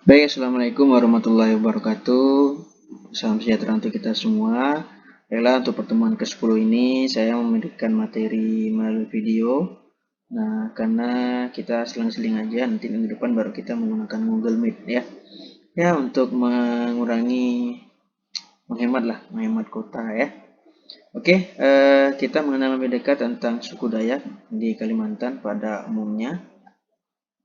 Baik, Assalamualaikum warahmatullahi wabarakatuh. Salam sejahtera untuk kita semua. Baiklah, untuk pertemuan ke-10 ini saya memberikan materi melalui video. Nah, karena kita selang-seling aja, nanti minggu depan baru kita menggunakan Google Meet ya. Ya, untuk menghemat kota ya. Oke, kita mengenal lebih dekat tentang suku Dayak di Kalimantan pada umumnya.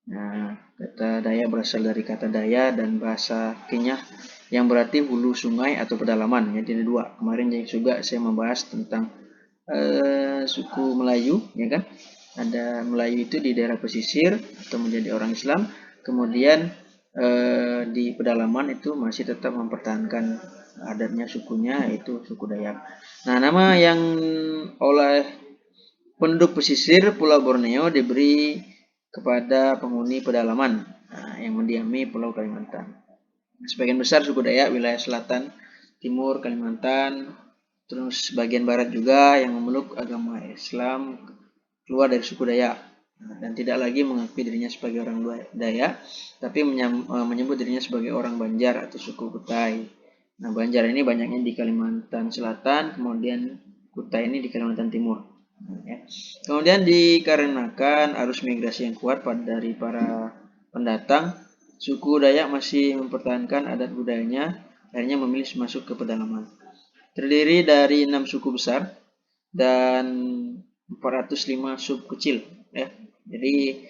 Nah, kata Dayak berasal dari kata Daya dan bahasa Kenyah yang berarti hulu sungai atau pedalaman. Jadi ada dua. Kemarin juga saya membahas tentang suku Melayu, ya kan? Ada Melayu itu di daerah pesisir atau menjadi orang Islam. Kemudian di pedalaman itu masih tetap mempertahankan adatnya sukunya, yaitu suku Dayak. Nah, nama yang oleh penduduk pesisir Pulau Borneo diberi kepada penghuni pedalaman yang mendiami Pulau Kalimantan. Sebagian besar suku Dayak wilayah selatan, timur Kalimantan, terus bagian barat juga yang memeluk agama Islam keluar dari suku Dayak dan tidak lagi mengakui dirinya sebagai orang Dayak, tapi menyebut dirinya sebagai orang Banjar atau suku Kutai. Nah, Banjar ini banyaknya di Kalimantan Selatan, kemudian Kutai ini di Kalimantan Timur. Ya. Kemudian dikarenakan arus migrasi yang kuat dari para pendatang, suku Dayak masih mempertahankan adat budayanya, akhirnya memilih masuk ke pedalaman. Terdiri dari 6 suku besar dan 405 sub kecil. Ya. Jadi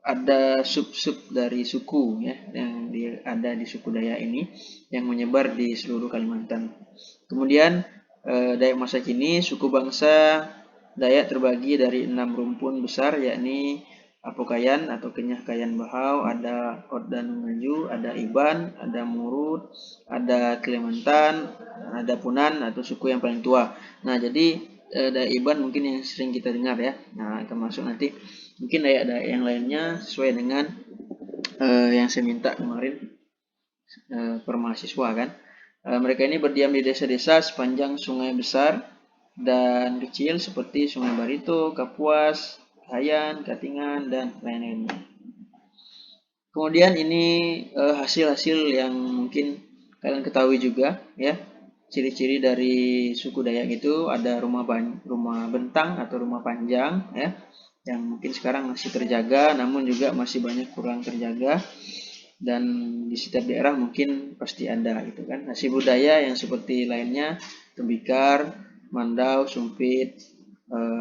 ada sub-sub dari suku ya yang ada di suku Dayak ini yang menyebar di seluruh Kalimantan. Kemudian Dayak masa kini suku bangsa Dayak terbagi dari 6 rumpun besar, yakni Apokayan atau Kenyah Kayan Bahau, ada Ordan Ngaju, ada Iban, ada Murut, ada Kalimantan, ada Punan atau suku yang paling tua. Nah, jadi Dayak Iban mungkin yang sering kita dengar ya. Nah, termasuk nanti mungkin Dayak-Dayak yang lainnya sesuai dengan yang saya minta kemarin per mahasiswa kan. Mereka ini berdiam di desa-desa sepanjang sungai besar dan kecil seperti Sungai Barito, Kapuas, Kayan, Katingan, dan lain-lainnya. Kemudian ini hasil-hasil yang mungkin kalian ketahui juga ya. Ciri-ciri dari suku Dayak itu ada rumah bentang atau rumah panjang ya, yang mungkin sekarang masih terjaga, namun juga masih banyak kurang terjaga. Dan di setiap daerah mungkin pasti ada gitu kan. Nasi budaya yang seperti lainnya, tembikar, mandau, sumpit,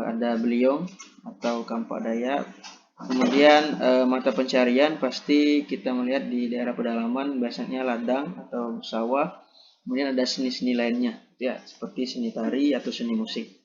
ada beliong atau kampak Dayak. Kemudian mata pencarian pasti kita melihat di daerah pedalaman biasanya ladang atau sawah. Kemudian ada seni-seni lainnya ya seperti seni tari atau seni musik.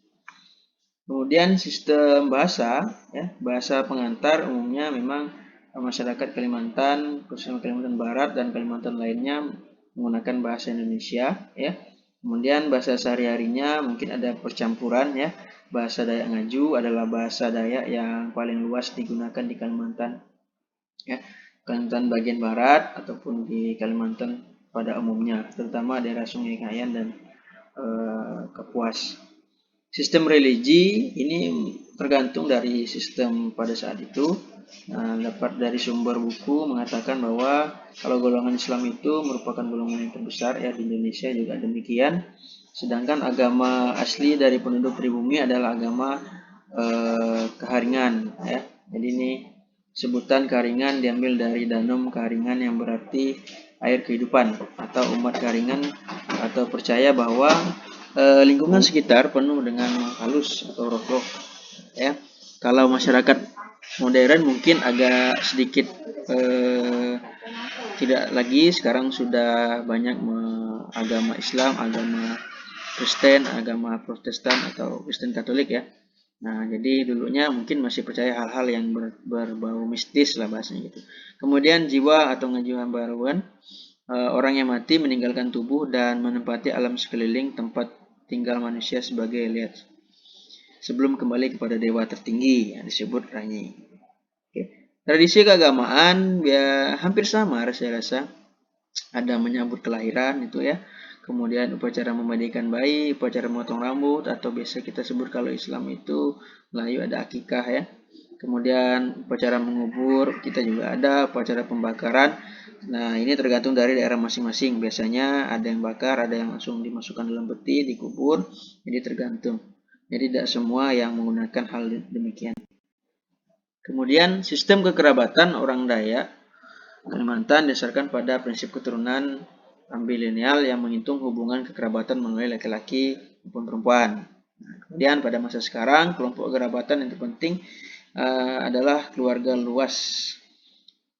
Kemudian sistem bahasa ya, bahasa pengantar umumnya memang masyarakat Kalimantan, khususnya Kalimantan Barat dan Kalimantan lainnya menggunakan bahasa Indonesia ya. Kemudian bahasa sehari-harinya mungkin ada percampuran ya. Bahasa Dayak Ngaju adalah bahasa Dayak yang paling luas digunakan di Kalimantan ya. Kalimantan bagian barat ataupun di Kalimantan pada umumnya, terutama daerah Sungai Kayan dan Kapuas. Sistem religi ini tergantung dari sistem pada saat itu. Dapat dari sumber buku mengatakan bahwa kalau golongan Islam itu merupakan golongan yang terbesar ya di Indonesia juga demikian. Sedangkan agama asli dari penduduk pribumi adalah agama Keharingan ya. Jadi ini sebutan Keharingan diambil dari Danum Keharingan yang berarti air kehidupan atau umat Keharingan atau percaya bahwa lingkungan sekitar penuh dengan halus atau roh-roh ya. Kalau masyarakat modern mungkin agak sedikit tidak lagi, sekarang sudah banyak agama Islam, agama Kristen, agama Protestan atau Kristen Katolik ya. Nah, jadi dulunya mungkin masih percaya hal-hal yang berbau mistis lah bahasanya gitu. Kemudian jiwa atau ngajuhan baruan, orang yang mati meninggalkan tubuh dan menempati alam sekeliling tempat tinggal manusia sebagai lihat sebelum kembali kepada dewa tertinggi yang disebut Ranyi. Oke. Tradisi keagamaan ya hampir sama saya rasa. Ada menyambut kelahiran itu ya. Kemudian upacara memandikan bayi, upacara memotong rambut atau biasa kita sebut kalau Islam itu Melayu ada akikah ya. Kemudian upacara mengubur kita juga ada, upacara pembakaran Nah, ini tergantung dari daerah masing-masing. Biasanya ada yang bakar, ada yang langsung dimasukkan dalam peti, dikubur. Jadi tergantung. Jadi tidak semua yang menggunakan hal demikian. Kemudian sistem kekerabatan orang Dayak Kalimantan didasarkan pada prinsip keturunan ambilineal yang menghitung hubungan kekerabatan melalui laki-laki maupun perempuan. Nah, kemudian pada masa sekarang kelompok kerabatan yang terpenting adalah keluarga luas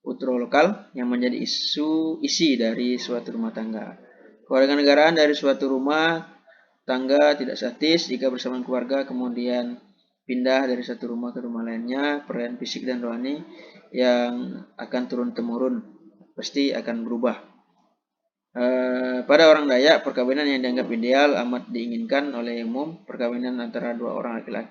ultralokal yang menjadi isi dari suatu rumah tangga. Kewarganegaraan dari suatu rumah tangga tidak statis jika bersama keluarga kemudian pindah dari satu rumah ke rumah lainnya, peran fisik dan rohani yang akan turun-temurun pasti akan berubah. Pada orang Dayak, perkawinan yang dianggap ideal amat diinginkan oleh umum, perkawinan antara dua orang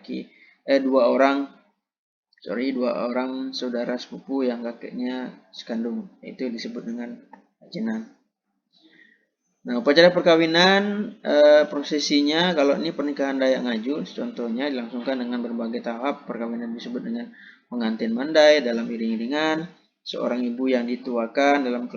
saudara sepupu yang kakeknya sekandung, itu disebut dengan ajenan. Nah, upacara perkawinan prosesinya kalau ini pernikahan Dayak Ngaju, contohnya dilangsungkan dengan berbagai tahap. Perkawinan disebut dengan pengantin mandai dalam iring-iringan, seorang ibu yang dituakan dalam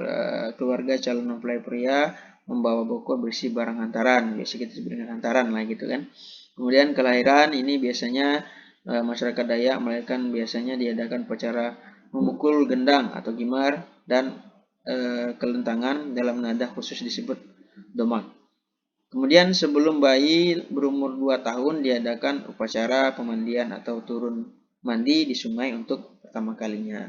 keluarga calon mempelai pria membawa bokor berisi barang hantaran, biasa kita sebut dengan hantaran lah gitu kan. Kemudian kelahiran ini biasanya masyarakat Dayak melahirkan biasanya diadakan upacara memukul gendang atau gimar dan kelentangan dalam nada khusus disebut domak. Kemudian sebelum bayi berumur 2 tahun diadakan upacara pemandian atau turun mandi di sungai untuk pertama kalinya.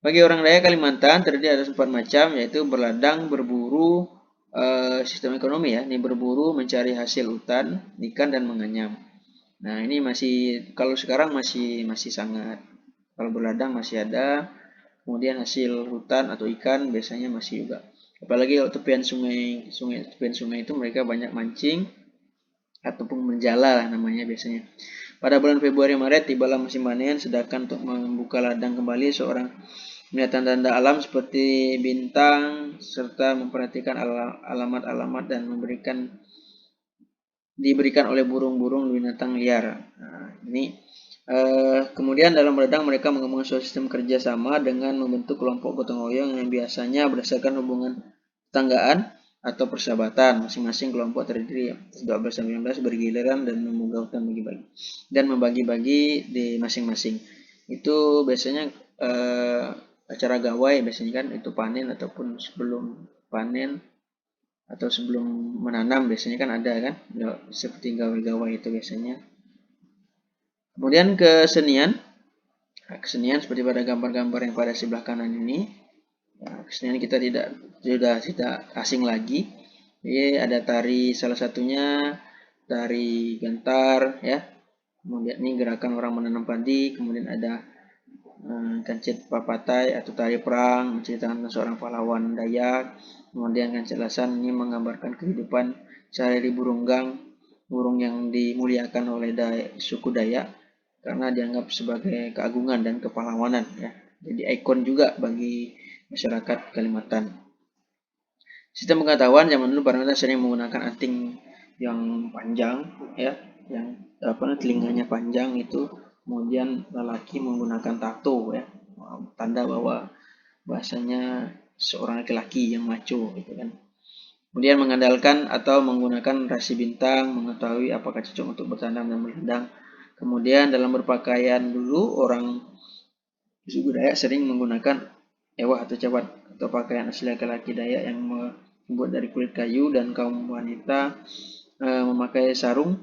Bagi orang Dayak Kalimantan terdiri ada 4 macam, yaitu berladang, berburu, sistem ekonomi ya, ini berburu mencari hasil hutan, ikan dan menganyam. Nah, ini masih kalau sekarang masih sangat, kalau berladang masih ada, kemudian hasil hutan atau ikan biasanya masih juga. Apalagi kalau tepian sungai itu mereka banyak mancing ataupun menjala lah namanya biasanya. Pada bulan Februari Maret tibalah musim panen, sedangkan untuk membuka ladang kembali seorang melihat tanda-tanda alam seperti bintang serta memperhatikan alamat-alamat dan diberikan oleh burung-burung binatang liar. Nah, ini kemudian dalam berladang mereka mengembangkan suatu sistem kerja sama dengan membentuk kelompok gotong royong yang biasanya berdasarkan hubungan tetanggaan atau persahabatan. Masing-masing kelompok terdiri 12-15 bergiliran dan membuka hutan membagi-bagi di masing-masing. Itu biasanya acara gawai biasanya kan itu panen ataupun sebelum panen atau sebelum menanam biasanya kan ada kan seperti gawai-gawai itu biasanya. Kemudian kesenian seperti pada gambar-gambar yang pada sebelah kanan ini. Nah, kesenian kita sudah tidak asing lagi. Jadi ada tari, salah satunya tari gentar ya. Kemudian ini gerakan orang menanam padi. Kemudian ada kancet papatai atau tari perang menceritakan seorang pahlawan Dayak. Kemudian kancet lasan ini menggambarkan kehidupan sehari-hari burung yang dimuliakan oleh suku Dayak karena dianggap sebagai keagungan dan kepahlawanan ya. Jadi ikon juga bagi masyarakat Kalimantan. Sistem pengetahuan zaman dulu para sering menggunakan anting yang panjang ya, yang telinganya panjang itu. Kemudian lelaki menggunakan tato ya, tanda bahwa bahasanya seorang laki-laki yang macho gitu kan. Kemudian mengandalkan atau menggunakan rasi bintang, mengetahui apakah cocok untuk bertanam dan berladang. Kemudian dalam berpakaian dulu orang suku Dayak sering menggunakan ewah atau cabat atau pakaian asli laki-laki Dayak yang dibuat dari kulit kayu, dan kaum wanita memakai sarung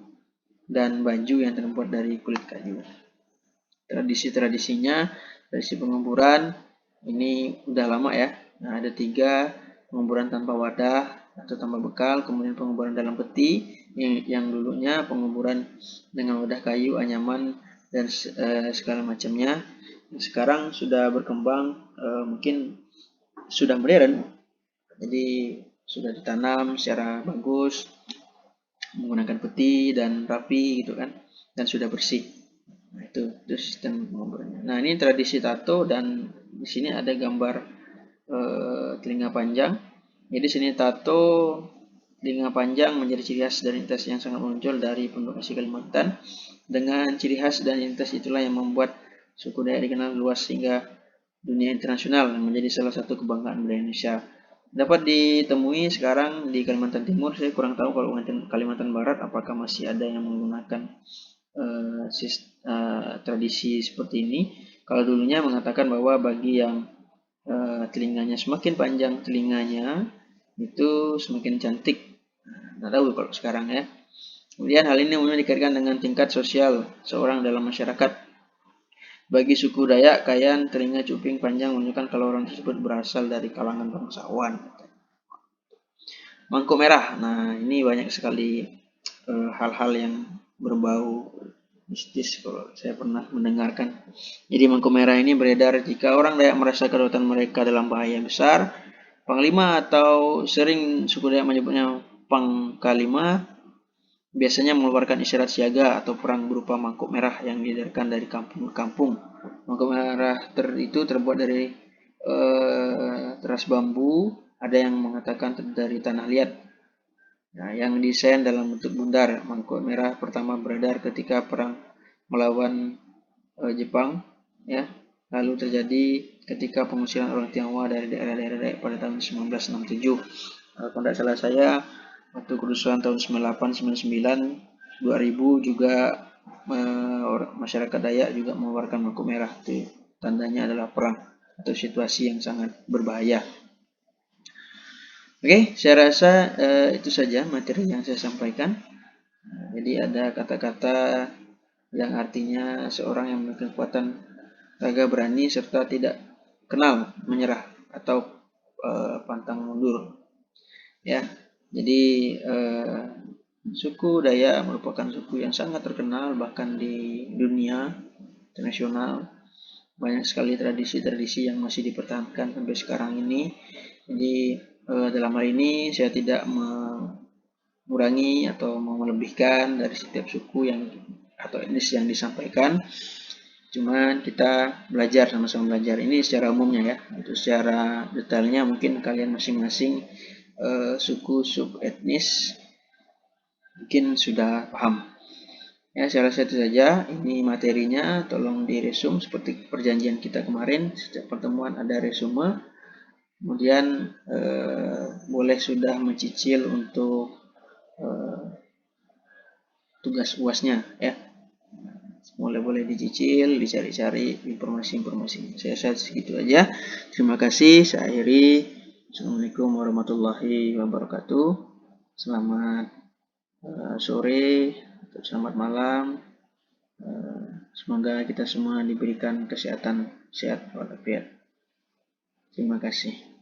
dan baju yang terbuat dari kulit kayu. Tradisi-tradisinya, tradisi penguburan ini udah lama ya. Nah, ada 3, penguburan tanpa wadah atau tanpa bekal, kemudian penguburan dalam peti yang dulunya penguburan dengan wadah kayu, anyaman dan segala macamnya. Sekarang sudah berkembang, mungkin sudah modern, jadi sudah ditanam secara bagus menggunakan peti dan rapi gitu kan, dan sudah bersih. Nah, itu sistem penguburannya. Nah, ini tradisi tato, dan di sini ada gambar telinga panjang. Jadi di sini tato telinga panjang menjadi ciri khas dan identitas yang sangat menonjol dari penduduk asli Kalimantan. Dengan ciri khas dan identitas itulah yang membuat suku Dayak dikenal luas sehingga dunia internasional yang menjadi salah satu kebanggaan budaya Indonesia. Dapat ditemui sekarang di Kalimantan Timur. Saya kurang tahu kalau Kalimantan Barat apakah masih ada yang menggunakan tradisi seperti ini. Kalau dulunya mengatakan bahwa bagi yang telinganya semakin panjang telinganya itu semakin cantik. Nggak tahu kalau sekarang ya. Kemudian hal ini umumnya dikaitkan dengan tingkat sosial seorang dalam masyarakat. Bagi suku Dayak, kayan telinga cuping panjang menunjukkan kalau orang tersebut berasal dari kalangan bangsawan. Mangkuk merah. Nah, ini banyak sekali hal-hal yang berbau mistis kalau saya pernah mendengarkan. Jadi mangkuk merah ini beredar jika orang Dayak merasa kedaulatan mereka dalam bahaya besar. Panglima atau sering suku Dayak menyebutnya Pangkalima biasanya mengeluarkan isyarat siaga atau perang berupa mangkuk merah yang diedarkan dari kampung ke kampung. Mangkuk merah itu terbuat dari teras bambu, ada yang mengatakan dari tanah liat. Nah, yang desain dalam bentuk bundar. Mangkuk merah pertama beredar ketika perang melawan Jepang, ya. Lalu terjadi ketika pengusiran orang Tionghoa dari daerah-daerah pada tahun 1967. Kalau tidak salah saya, waktu kerusuhan tahun 98, 99, 2000 juga masyarakat Dayak juga mengeluarkan mangkuk merah. Itu tandanya adalah perang atau situasi yang sangat berbahaya. Oke, saya rasa itu saja materi yang saya sampaikan. Jadi ada kata-kata yang artinya seorang yang memiliki kekuatan raga berani serta tidak kenal menyerah atau pantang mundur. Ya, jadi suku Dayak merupakan suku yang sangat terkenal bahkan di dunia internasional. Banyak sekali tradisi-tradisi yang masih dipertahankan sampai sekarang ini. Jadi dalam hal ini saya tidak mengurangi atau melebihkan dari setiap suku yang atau etnis yang disampaikan. Cuman kita belajar, sama-sama belajar. Ini secara umumnya ya. Untuk secara detailnya mungkin kalian masing-masing suku sub-etnis mungkin sudah paham. Ya, saya rasa itu saja. Ini materinya, tolong diresum seperti perjanjian kita kemarin. Setiap pertemuan ada resume. Kemudian boleh sudah mencicil untuk tugas UASnya ya. Boleh dicicil, dicari-cari informasi-informasi. Saya rasa segitu aja. Terima kasih. Saya akhiri. Assalamualaikum warahmatullahi wabarakatuh. Selamat sore, selamat malam. Semoga kita semua diberikan kesehatan sehat walafiat. Terima kasih.